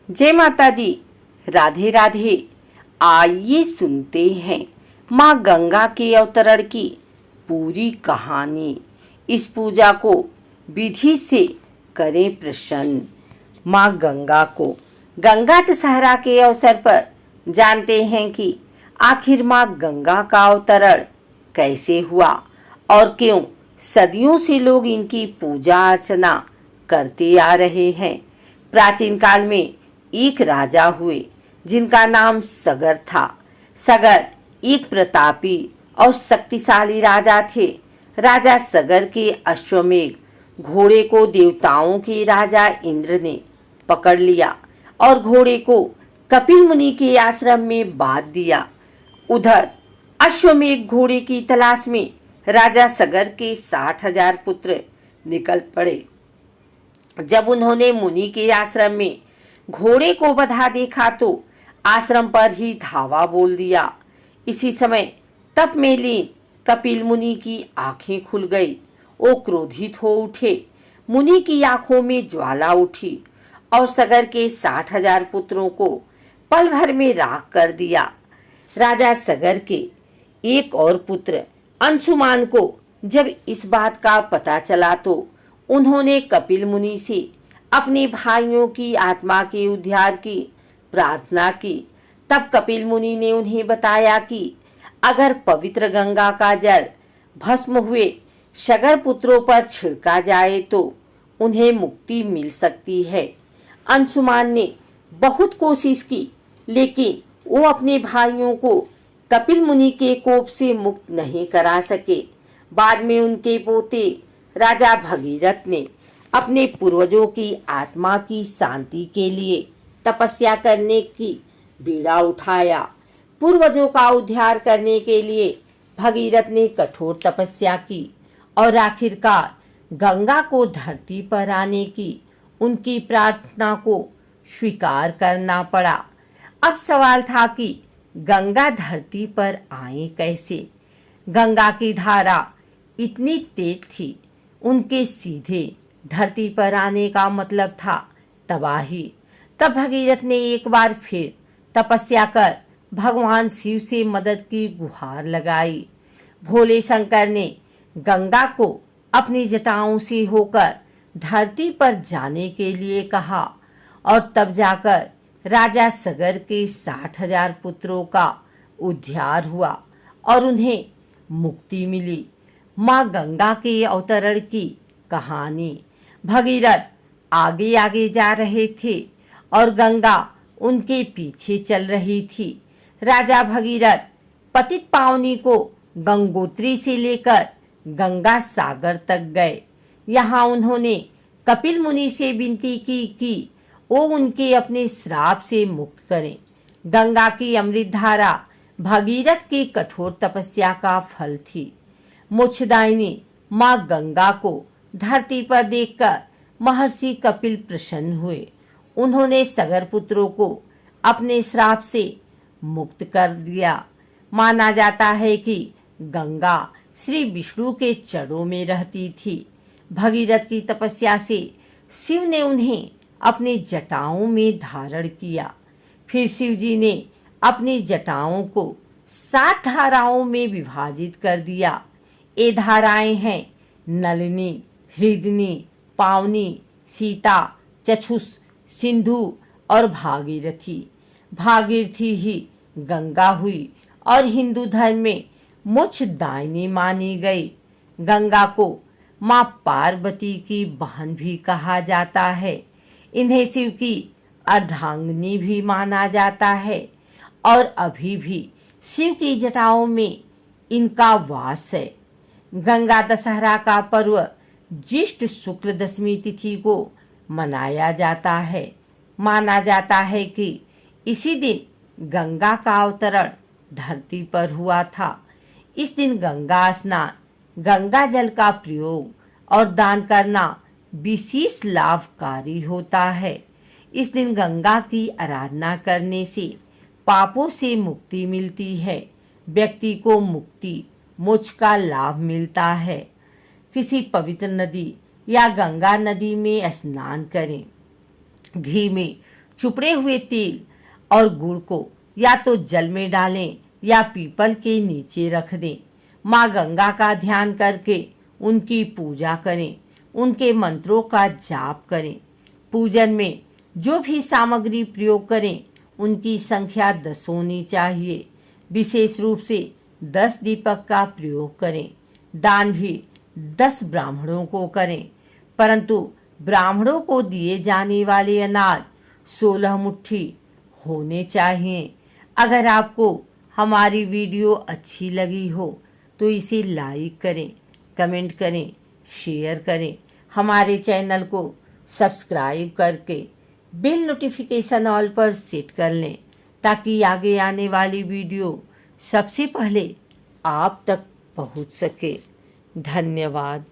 जय माता दी। राधे राधे। आइए सुनते हैं माँ गंगा के अवतरण की पूरी कहानी। इस पूजा को विधि से करें प्रसन्न। माँ गंगा को गंगा दशहरा के अवसर पर जानते हैं कि आखिर माँ गंगा का अवतरण कैसे हुआ और क्यों सदियों से लोग इनकी पूजा अर्चना करते आ रहे हैं। प्राचीन काल में एक राजा हुए जिनका नाम सगर था। सगर एक प्रतापी और शक्तिशाली राजा थे। राजा सगर के अश्वमेघ घोड़े को देवताओं के राजा इंद्र ने पकड़ लिया और घोड़े को कपिल मुनि के आश्रम में बांध दिया। उधर अश्वमेघ घोड़े की तलाश में राजा सगर के 60,000 पुत्र निकल पड़े। जब उन्होंने मुनि के आश्रम में घोड़े को बंधा देखा तो आश्रम पर ही धावा बोल दिया। इसी समय तप में लीन कपिल मुनि की आंखें खुल गई। वो क्रोधित हो उठे। मुनि की आंखों में ज्वाला उठी और सगर के 60,000 पुत्रों को पल भर में राख कर दिया। राजा सगर के एक और पुत्र अंशुमान को जब इस बात का पता चला तो उन्होंने कपिल मुनि से अपने भाइयों की आत्मा के उद्धार की प्रार्थना की। तब कपिल मुनि ने उन्हें बताया कि अगर पवित्र गंगा का जल भस्म हुए सगर पुत्रों पर छिड़का जाए तो उन्हें मुक्ति मिल सकती है। अंशुमान ने बहुत कोशिश की, लेकिन वो अपने भाइयों को कपिल मुनि के कोप से मुक्त नहीं करा सके। बाद में उनके पोते राजा भगीरथ ने अपने पूर्वजों की आत्मा की शांति के लिए तपस्या करने की बीड़ा उठाया। पूर्वजों का उद्धार करने के लिए भगीरथ ने कठोर तपस्या की और आखिरकार गंगा को धरती पर आने की उनकी प्रार्थना को स्वीकार करना पड़ा। अब सवाल था कि गंगा धरती पर आए कैसे। गंगा की धारा इतनी तेज थी, उनके सीधे धरती पर आने का मतलब था तबाही। तब भगीरथ ने एक बार फिर तपस्या कर भगवान शिव से मदद की गुहार लगाई। भोले शंकर ने गंगा को अपनी जटाओं से होकर धरती पर जाने के लिए कहा और तब जाकर राजा सगर के 60,000 पुत्रों का उद्धार हुआ और उन्हें मुक्ति मिली। माँ गंगा के अवतरण की कहानी। भगीरथ आगे आगे जा रहे थे और गंगा उनके पीछे चल रही थी। राजा भगीरथ पतित पावनी को गंगोत्री से लेकर गंगा सागर तक गए। यहाँ उन्होंने कपिल मुनि से विनती की कि वो उनके अपने श्राप से मुक्त करें। गंगा की अमृत धारा भगीरथ की कठोर तपस्या का फल थी। मोक्षदायिनी माँ गंगा को धरती पर देखकर महर्षि कपिल प्रसन्न हुए। उन्होंने सगर पुत्रों को अपने श्राप से मुक्त कर दिया। माना जाता है कि गंगा श्री विष्णु के चरणों में रहती थी। भगीरथ की तपस्या से शिव ने उन्हें अपनी जटाओं में धारण किया। फिर शिव जी ने अपनी जटाओं को 7 धाराओं में विभाजित कर दिया। ये धाराएं हैं नलिनी, हृदनी, पावनी, सीता, चक्षुष, सिंधु और भागीरथी। भागीरथी ही गंगा हुई और हिंदू धर्म में मोक्षदायिनी मानी गई। गंगा को माँ पार्वती की बहन भी कहा जाता है। इन्हें शिव की अर्धांगिनी भी माना जाता है और अभी भी शिव की जटाओं में इनका वास है। गंगा दशहरा का पर्व ज्येष्ठ शुक्ल दशमी तिथि को मनाया जाता है। माना जाता है कि इसी दिन गंगा का अवतरण धरती पर हुआ था। इस दिन गंगा स्नान, गंगा जल का प्रयोग और दान करना विशेष लाभकारी होता है। इस दिन गंगा की आराधना करने से पापों से मुक्ति मिलती है। व्यक्ति को मुक्ति मोक्ष का लाभ मिलता है। किसी पवित्र नदी या गंगा नदी में स्नान करें। घी में चुपड़े हुए तेल और गुड़ को या तो जल में डालें या पीपल के नीचे रख दें। माँ गंगा का ध्यान करके उनकी पूजा करें, उनके मंत्रों का जाप करें। पूजन में जो भी सामग्री प्रयोग करें उनकी संख्या 10 होनी चाहिए। विशेष रूप से 10 दीपक का प्रयोग करें। दान भी 10 ब्राह्मणों को करें, परंतु ब्राह्मणों को दिए जाने वाले अनाज 16 मुट्ठी होने चाहिए। अगर आपको हमारी वीडियो अच्छी लगी हो तो इसे लाइक करें, कमेंट करें, शेयर करें। हमारे चैनल को सब्सक्राइब करके बेल नोटिफिकेशन ऑल पर सेट कर लें ताकि आगे आने वाली वीडियो सबसे पहले आप तक पहुंच सके। धन्यवाद।